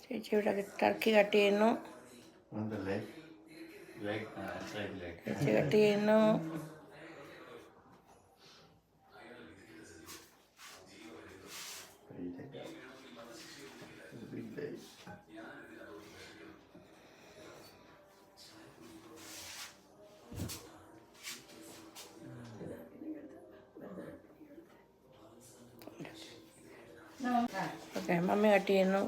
ചേച്ചി ഇവിടെ Turkey cut ചെയ്യുന്നു. ചേച്ചി കട്ട് ചെയ്യുന്നു. ഓക്കെ, മമ്മി കട്ട് ചെയ്യുന്നു.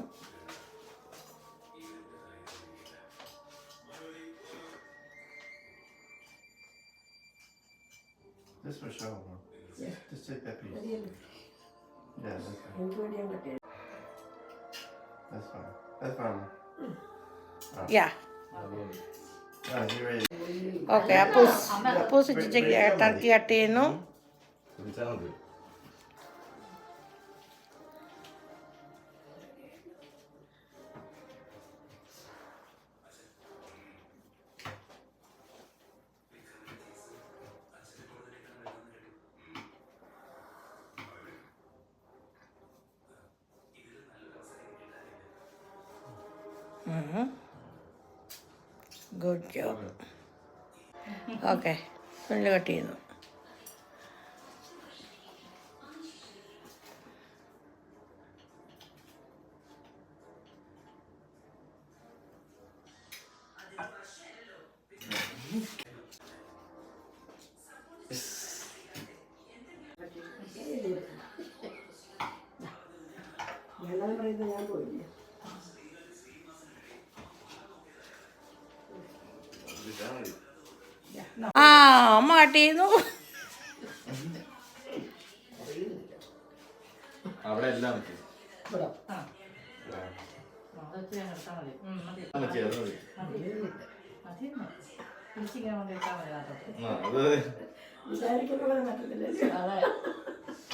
Just for show. Yeah. Just take that piece. Yeah, that's fine. That's fine. That's fine. Yeah. You ready? Okay, Appus ചേച്ചി turkey cut ചെയ്യുന്നു. Good job. Okay, ഫ്രണ്ടിൽ cut ചെയ്യുന്നു. ആ, അമ്മ കട്ട് ചെയ്യുന്നു. അവിടെ എല്ലാം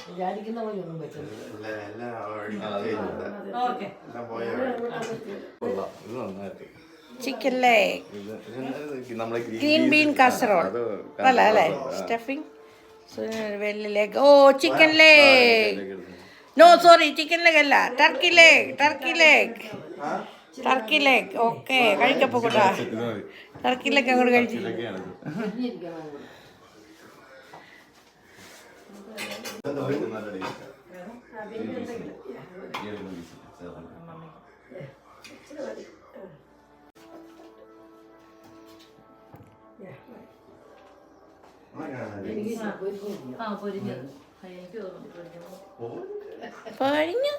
വിചാരിക്കുന്ന പോലെ ഒന്നും പറ്റില്ല. Chicken leg, green bean casserole അല്ലേ, സ്റ്റഫിങ്, വെള്ളി leg. Oh, chicken leg. No sorry, chicken leg അല്ല, turkey leg. Turkey leg. Okay, കഴിക്കപ്പോ കൂട്ടാ. ടർക്കി ലെഗ് അങ്ങോട്ട് കഴിച്ചു. പൊരിഞ്ഞു.